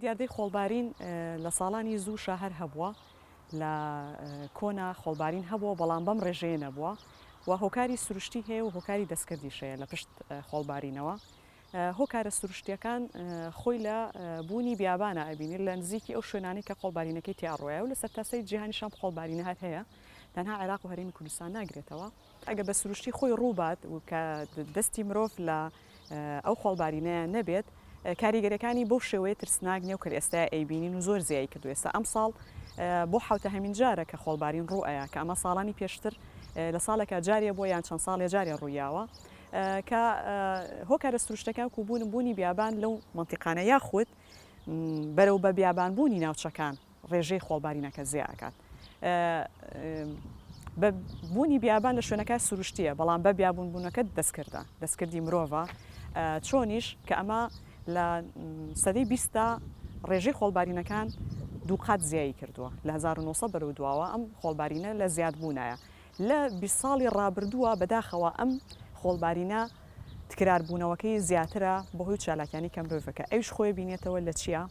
دیاردەی خۆڵبارین لە ساڵانی زووشە هەر هەبووە لە کۆنا خۆڵبارین هەبووە بەڵام بەم ڕێژەیە نەبووە و هۆکاری سروشتی هەیە و هۆکاری دەستکردیشەیە لە پشت خۆڵبارینەوە. هۆکارە سروشتیەکان خۆی لە بوونی بیابانە ئەبینیر لە نزیکی ئەو شوێنانی کە خۆڵبارینەکەی تیاڕۆیە و لە سەرتاسەی جیهانیشان خۆڵبارینە هەر هەیە تەنها عێراق و هەرێمی کوردستان ناگرێتەوە. ئەگە بە سروشتی خۆی ڕووبات و کە دەستی مرۆڤ لە ئەو خۆڵبارینەیە نەبێت کاریگەریەکانی بۆ شێوەیە ترسناک نیە و کە ئێستا ئەیبینین و زۆر زیایی کردو. ئێستا ئەم ساڵ بۆ حوتە هەمین جارە کە خۆڵبارین ڕوئەیە کە ئەمە ساڵانی پێشتر لە ساڵێکە جارێ بۆ یان چەند ساڵێ جارێ ڕوویاوە کە هۆکارە سروشتەکان و بوونی بیابان لەو منتیقانە یاخود بەرەو بە بیابانبوونی ناوچەکان ڕێژەی خۆڵبارینەکە زیاکات. بە بوونی بیابان لە شوێنەکە سروشتیە بەڵام بە بیابوونبوونەکە دەستکردی مرۆڤە چۆنیش کە ئەمە لە سەدەی 20 ڕێژەی خۆڵبارینەکان دووقات زیایی کردووە لە 1900 بەرەو دواوە ئەم خۆڵبارینە لە زیادبوونایە لە 20 ساڵی ڕابردووە بەداخەوە ئەم خۆڵبارینە تکراربوونەوەکەی زیاترە بەهۆی چالاکیانی کە مرۆڤەکە ئەوش خۆی بینێتەوە لە چییە؟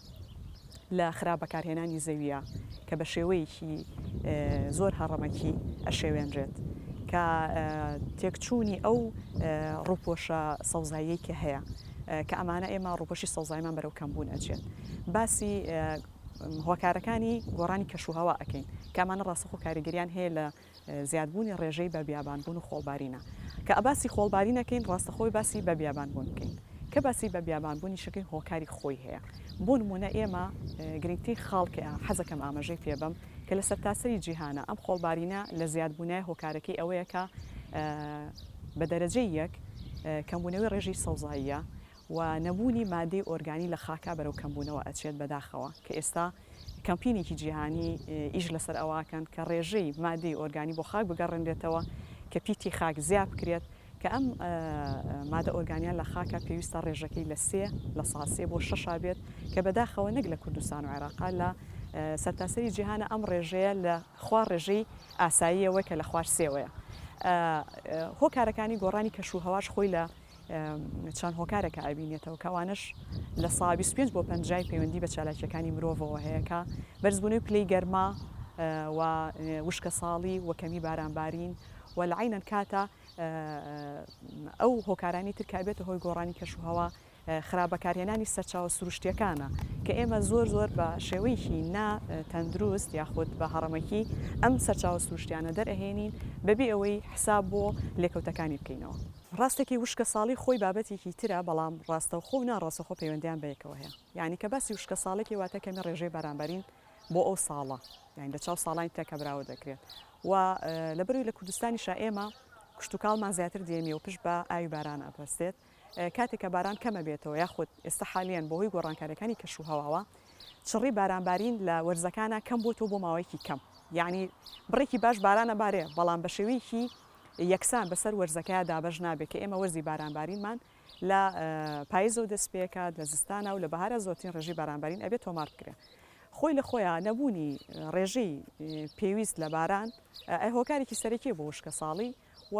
لە خراپبەکارهێنانی زەویە کە بە شێوەیەکی زۆر هەڕەمەکی ئەشێوێنرێت کە تێکچوونی ئەو ڕووپۆشە سەوزاییەی کە هەیە کە ئەمانە ئێمە ڕووپۆشی سەوزایمان بەرەو کەمبوون ئەچێت. باسی هۆکارەکانی گۆڕانی کەشوهەوا ئەەکەین کامانە ڕاستەخۆ کاریگەریان هەیە لە زیادبوونی ڕێژەی بە بیابانبوون و خۆڵبارینە کە ئەباسی خۆڵبارینەکەین ڕاستەخۆی باسی بە بیابانبوون بکەین کە باسی بە بیابانبوونی شەکەی هۆکاری خۆی هەیە. بۆ نمونە ئێمە گرنگترین خاڵکە حەزەکەم ئاماژەی پێبەم کە لە سەرتاسەری جیهانە ئەم خۆڵبارینە لە زیادبوونای هۆکارەکەی ئەوەیە کە بە دەرەجەی یەک کەمبوونەوەی ڕێژەی سەوزاییە و نەبوونی مادەی ئۆرگانی لە خاکە بەرەو کەمبوونەوە ئەچێت بەداخەوە کە ئێستا کەمپینێکی جیهانی ئیش لەسەر ئەوواکەن کە ڕێژەی مادەی ئۆرگانی بۆ خاک بگەڕێنرێتەوە کە پیتی خاک زیاد بکرێت کە ئەم مادە ئۆرگانیان لە خاکە پێویستە ڕێژەکەی لە 3 بۆ 6 بێت کە بەداخەوە نەک لە کوردستان و عێراق لە سەرتاسەری جیهانە ئەم ڕێژەیە لە خوار ڕێژەی ئاساییەوە کە لە خوار سێوەیە. هۆکارەکانی گۆڕانی کەشوهەواش خۆی لە چەند هۆکارێکە ئەبینێتەوە کەوانش لە ساڵ 25 بۆ 50 پەیوەندی بە چالاکیەکانی مرۆڤەوە هەیە کە بەرزبوونەوەی پلەی گەرما و وشکە ساڵی و کەمی بارانبارین و لە عینەن کاتە ئەو هۆکارانی تر کابێتە هۆی گۆڕانی کەشوهەوا خراپبەکارهێنانی سەرچاوە سروشتیەکانە کە ئێمە زۆر بە شێوەیەکی تەندروست یاخود بە هەڕەمەکی ئەم سەرچاوە سروشتیانە دەرئەهێنین بەبێ ئەوەی حساب بۆ لێکەوتەکانی بکەینەوە. ڕاستێکی وشکە ساڵی خۆی بابەتێکی ترە بەڵام ڕاستەوخۆ و ناڕاستەخۆ پەیوەندیان بەیەکەوە هەیە. یعنی کە باسی وشکە ساڵێکی واتە کەمی ڕێژەی بارانبارین بۆ ئەو ساڵە یعنی لە چاو ساڵانی تێکە براوە دەکرێت و لەبەروی لە کوردستانیشا ئێمە کشتتوکاڵمان زیاتر دێمی و پشت بە ئاوی باران ئەپەستێت کاتێککە باران کەمە بێتەوە یاخود ئێستا حالیان بەهۆی گۆڕانکاریەکانی کەشوهەواوە چڕی بارانبارین لە وەرزەکانە کەم بۆتەوە بۆ ماوەیەکی کەم یعنی بڕێکی باش بارانە بارێ بەڵام بە شێوەیەکی یەکسان بەسەر وەرزەکەی دابەش نابێت کە ئێمە وەرزی بارانبارینمان لە پاییزە و دەستپێکات لە زستانە و لە بەهارە زۆرترین ڕێژی بارانبارین ئەبێت تۆمار بکرێت. خۆی لە خۆیان نەبوونی ڕێژەی پێویست لە باران هۆکارێکی سەرەکی بۆ وشکە ساڵی و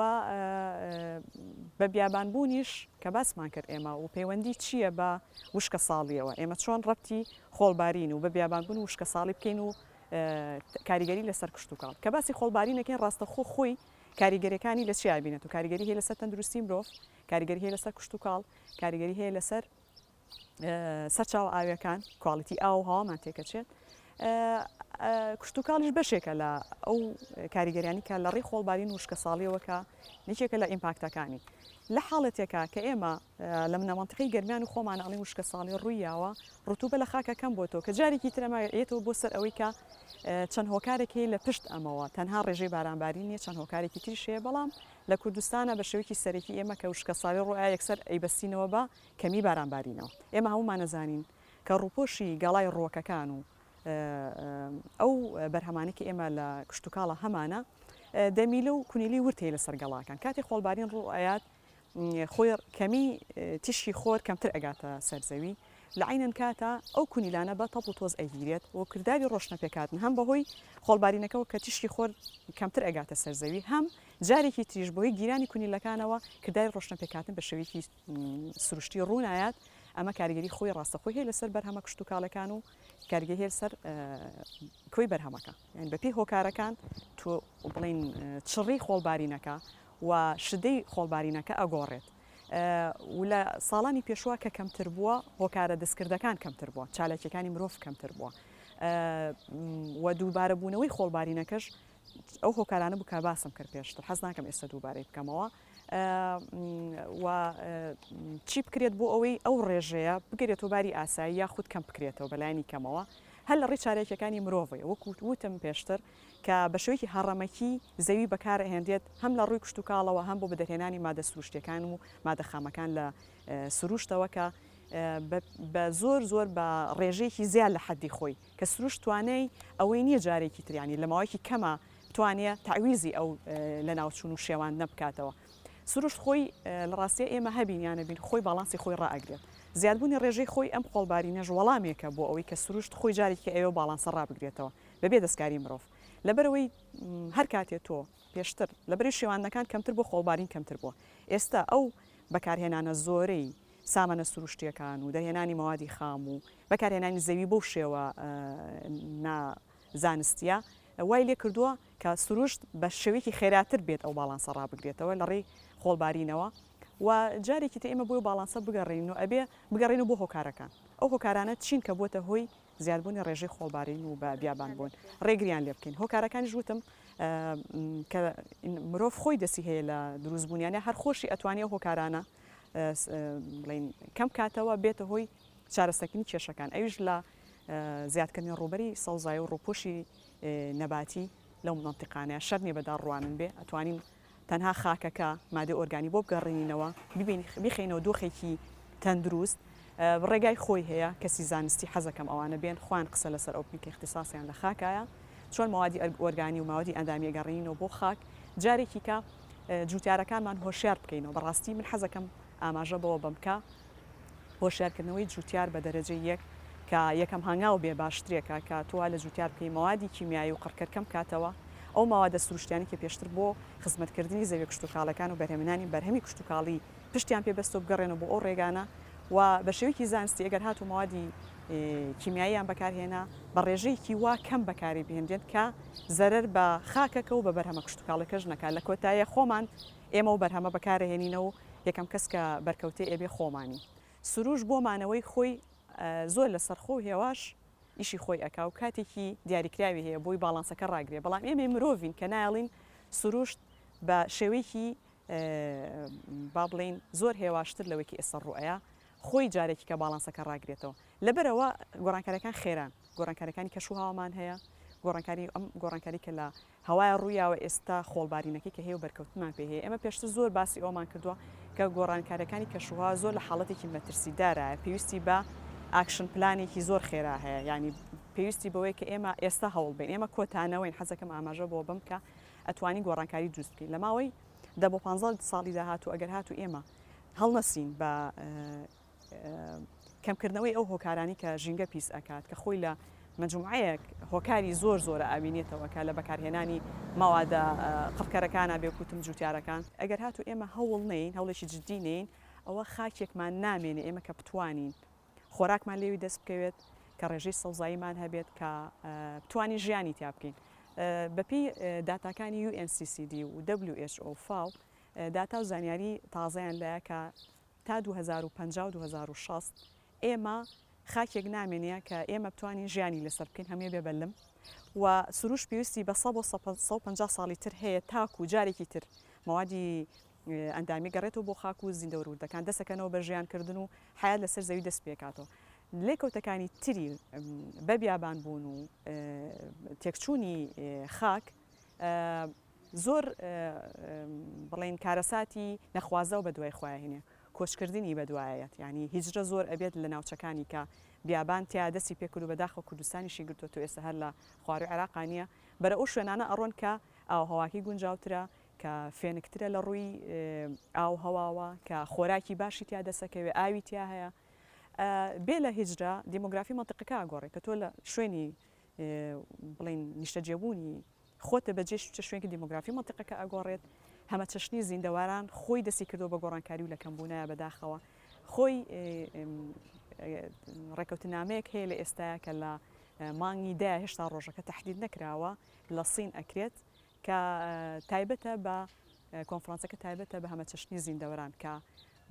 بە بیابانبوونیش کە باسمان کرد ئێمە و پەیوەندی چییە بە وشکە ساڵیەوە ئێمە چۆن ڕەتی خۆڵبارین و بە بیابانبوون و وشکە ساڵی بکەین و کاریگەری لەسەر کشتتوکاڵ کە باسی خۆڵبارینەکەین ڕاستەخۆ خۆی کاریگەریەکانی لە چی بینێت و کاریگەری هەیە لەسەر تەندروستی مرۆڤ کاریگەری هەیە لەسەر کشتتوکاڵ کاریگەری هەیە لەسەر سەرچاو ئاویەکان کواڵیتی ئاو هەوامان تێکەچێت کشتتوکاڵیش بەشێکە لە ئەو کاریگەریانی کە لە ڕێی خۆڵبارین وشکە ساڵیەوەکە نێکێکە لە ئیمپاکتەکانی لە حاڵەتێکە کە ئێمە لە منەمەنتقی گەرمیان و خۆمان ئەڵێ وشکە ساڵی ڕوویاوە ڕوتوبە لە خاکە کەم بۆتەوە کە جارێکی ترەمایێتەوە بۆ سەر ئەوەی کە چەند هۆکارێکی لە پشت ئەمەوە تەنها ڕێژەی بارانبارین نیە چەند هۆکارێکی تریش هەیە بەڵام لە کوردستانە بە شێوەیەکی سەرەکی ئێمە کە وشکە ساڵی ڕوئا یەکسەر ئەیبەستینەوە بە کەمی بارانبارینەوە ئێمە هەمومان نەزانین کە ڕووپۆشی گەڵای ڕۆکەکان و ئەو بەرهەمانێکی ئێمە لە کشتتوکاڵە هەمانە دەمیلە و کونیلی ورتەیە لەسەر گەڵاکان کاتی خۆڵبارین ڕوئات خۆی کەمی تیشی خۆر کەمتر ئەگاتە سەرزەوی لە عینەن کاتە ئەو کونیلانە بە تەڵ و تۆز ئەگیرێت و کردداری ڕۆشنەپێکاتن هەم بەهۆی خۆڵبارینەکەەوە کە تیشی خۆر کەمتر ئەگاتە سەرزەوی هەم جارێکی تریش بۆی گیرانی کونیلەکانەوە کردداری ڕۆشنەپێکاتن بە شێوەیەکی سروشتی ڕوونایەت ئەمە کاریگەری خۆی ڕاستەخۆی هەیە لەسەر بەرهەمە کشت و کاڵەکان و کاریگەری هەیە لەسەر کۆی بەرهەمەکە یعنی بەپی هۆکارەکان تۆ بڵین چڕی خۆڵبارینەکە و شدەی خۆڵبارینەکە ئەگۆڕێت و لە ساڵانی پێشوە کە کەمتر بووە هۆکارە دەستکردەکان کەمتر بووە چالەکیەکانی مرۆڤ کەمتر بووە و دووبارە بوونەوەی خۆڵبارینەکەش ئەو هۆکارانە بوو کە باسم کرد پێشتر حەز ناکەم ئێستا دووبارەی بکەمەوە و چی بکرێت بۆ ئەوەی ئەو ڕێژەیە بگرێتەوە باری ئاسایی یاخود کەم بکرێتەوە بەلایانی کەمەوە هەر لە ڕێ چارەکیەکانی مرۆڤی وەکو وتم پێشتر کە بە شێوەیەکی هەڕەمەکی زەوی بەکارهێنرێت هەم لە ڕووی کشت و کاڵەوە هەم بۆ بەدەهێنانی مادە سروشتیەکان و مادە خامەکان لە سروشتەوە کە بە زۆر بە ڕێژەیەکی زیاد لە حەدی خۆی کە سروشت توانەی ئەوەی نییە جارێکی تریانی لە ماوەیەکی کەمە توانێت تعویزی ئەو لە ناوچوون و شێوان نەبکاتەوە سروشت خۆی لە ڕاستیە ئێمە هەبینیانە بین خۆی باڵانسی خۆی ڕائگرێت زیادبوونی ڕێژەی خۆی ئەم خۆڵبارینەش وەڵامێکە بۆ ئەوەی کە سروشت خۆی جارێکی ئێوە باڵانسە ڕابگرێتەوە بەبێ دەستکاری مرۆڤ لەبەرەوەی هەر کاتێت تۆ پێشتر لەبەری شێوانەکان کەمتر بۆ خۆڵبارین کەمتر بووە ئێستا ئەو بەکارهێنانە زۆرەی سامانە سروشتیەکان و دەهێنانی مەوادی خام و بەکارهێنانی زەوی بۆ شێوە نازانستیە وای لێ کردووە کە سروشت بە شێوەیەکی خێراتر بێت ئەو باڵانسە ڕابگرێتەوە لە ڕێی خۆڵبارینەوە و جارێکی تە ئێمە بۆی باڵانسە بگەڕین و ئەبێ بگەڕین و بۆ هۆکارەکان ئەو هۆکارانە چین کە بۆتە هۆی زیادبوونی ڕێژەی خۆڵبارین و بە بیابان بوون ڕێگریان لێ بکەین هۆکارەکانی ژوتم کە مرۆڤ خۆی دەسی هەیە لە دروستبوونیانە هەر خۆشی ئەتوانێت هۆکارانە بڵین کەم کاتەوە بێتە هۆی چارەسەرکردنی کێشەکان ئەویش لە زیادکردنی ڕوبەری سەوزای و ڕووپۆشی نەباتی لەو منتیقانەیە شەرنی بەداڕوانن بێ ئەتوانین تەنها خاکەکە مادە ئۆرگانی بۆ بگەڕێنینەوە بخینەوە دۆخێکی تەندروست ڕێگای خۆی هەیە کەسی زانستی حەزەکەم ئەوانە بێن خوان قسە لەسەر ئەو بنکە اختصاسیان لە خاکایە چۆن مەوادی ئۆرگانی و ماوەدی ئەندامی گەڕینەوە بۆ خاک جارێکی کە جوتیارەکانمان هۆشیار بکەینەوە بەڕاستی من حەزەکەم ئاماژە بەوە بمکە هۆشیارکردنەوەی جوتیار بە دەرەجە یەک کە یەکەم هەنگاو بێ باشترێکە کە تۆوا لە جوتیار بکەی مەوادی کیمیایی و قڕکەرکەم کاتەوە ئەو ماوەدە سروشتیانی کە پێشتر بۆ خزمەتکردنی زەوی کشت و کاڵەکان و بەرهێمنانی بەرهەمی کشت و کاڵی پشتیان پێبەستۆ بگەڕێنەوە بۆ ئەو ڕێگانە و بە شێوەیەکی زانستی ئەگەر هاتو ماوەدی کیمیاییان بەکارهێنا بە ڕێژەیەکی وا کەم بەکاری بهێنرێت کە زەرەر بە خاکەکە و بە بەرهەمە کشت و کاڵەکەش نەکا لە کۆتاییە خۆمان ئێمە و بەرهەمە بەکارهێنینەوە یەکەم کەس کە بەرکەوتێ ئێبێ خۆمانی سروش بۆ مانەوەی خۆی زۆر لەسەر خۆ هێواش ئیشی خۆی ئەکا و کاتێکی دیاریکراوی هەیە بۆی باڵانسەکە ڕاگرێ بەڵام ئێمە مرۆڤین کە نایڵین سروشت بە شێوەیەکی با بڵین زۆر هێواشتر لەوەیکی ئێستا ڕوئەیە خۆی جارێکی کە باڵانسەکە ڕاگرێتەوە لەبەرەوە گۆڕانکاریەکان خێران گۆڕانکاریەکانی کەش و هاوامان هەیە گۆڕانکاری کە لە هەوای ڕوویاوە ئێستا خۆڵبارینەکەی کە هەیە و بەرکەوتمان پێ هەیە ئێمە پێشتر زۆر باسی ئەومان کردووە کە گۆڕانکاریەکانی کەشوها زۆر لە حاڵەتێکی مەترسیدارە پێویستی بە ئاکشن پلانێکی زۆر خێرا هەیە ینی پێویستی بەوەی کە ئێمە ئێستا هەوڵ بین ئێمە کۆتانەوەین حەزەکەم ئاماژە بۆ بم کە ئەتوانی گۆڕانکاری دروست بکەین لە ماوەی دە بۆ 15 ساڵی داهاتوو ئەگەر هاتو ئێمە هەڵنەسین بە کەمکردنەوەی ئەو هۆکارانی کە ژینگە پیس ئەکات کە خۆی لە مجموعەیەک هۆکاری زۆرە ئاوینێتەوە کە لە بەکارهێنانی ماوادە قڕکەرەکانە بێکوتم جوتیارەکان ئەگەر هاتو ئێمە هەوڵ نین هەوڵێکی جددی نین ئەوە خاکێکمان نامێنێ ئێمە کە بتوانین خۆراکمان لێوی دەست بکەوێت کە ڕێژەی سەوزاییمان هەبێت کە بتوانی ژیانی تیا بکەین بەپی داتاکانی UNCCD و WHO FAO داتا و زانیاری تازەیان لایە کە تا 2050 و 2060 ئێمە خاکێک نامێنەیە کە ئێمە بتوانین ژیانی لەسەر بکەین هەمێ بێبەلم و سروش پێویستی بە 150 ساڵی تر هەیە تاکو جارێکی تر مەوادی ئەندامی گەڕێتەوە بۆ خاک و زیندەوروردەکان دەسەکەنەوە بە ژیانکردن و حیات لەسەر زەوی دەست پێکاتەوە لێکەوتەکانی تری بە بیابان بوون و تێکچوونی خاک زۆر بڵین کارەساتی نەخوازە و بە دوای خۆیانهێنێ کۆچکردنی بەدوایەت ینی هیچرە زۆر ئەبێت لە ناوچەکانی کە بیابان تیا دەستی پێکرد و بەداخە کوردستانیشی گرتووە تو ئێستا هەر لە خواروی عێراقانیە بەرە ئەو شوێنانە ئەڕۆن کە ئاوهەواکی گونجاوترە کە فێنکترە لە ڕووی ئاو هەواوە کە خۆراکی باشی تیا دەسەکەوێ ئاوی تیا هەیە بێ لە هیچرا دیمۆگرافی منتیقەکە ئاگۆڕێ کە تۆ لە شوێنی بڵین نیشتەجێبوونی خۆتە بەجێش شوێنی دیمۆگرافی منتیقەکە ئاگۆڕێت هەمە چەشنی زیندەواران خۆی دەسی کردو بە گۆڕانکاری و لە کەمبوونایە بەداخەوە خۆی ڕێکەوتنامەیەک هەیە لە ئێستاە کە لە مانگی دا هێشتا ڕۆژەکە تهدید نەکراوە لە سین ئەکرێت کە تایبەتە بە کۆنفرانسەکە تایبەتە بە هەمە چەشنی زیندەوەران کە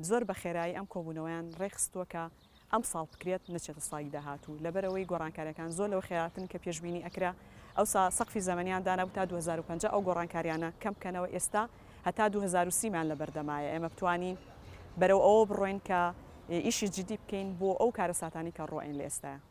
زۆر بە خێرایی ئەم کۆبوونەوەیان ڕێخستووە کە ئەم ساڵ بکرێت نەچێتە ساڵی داهاتوو لەبەرەوەی گۆڕانکاریەکان زۆر لەوە خێراتن کە پێشببینی ئەکرا ئەو سەقفی زەمەنیان دانابوو تا 2050 ئەو گۆڕانکاریانە کەم بکەنەوە ئێستا هەتا 2030مان لە بەردەمایە ئێمە بتوانین بەرەو ئەوە بڕۆین کە ئیشی جدی بکەین بۆ ئەو کارە ساتانی کە ڕۆئین لە ئێستاە.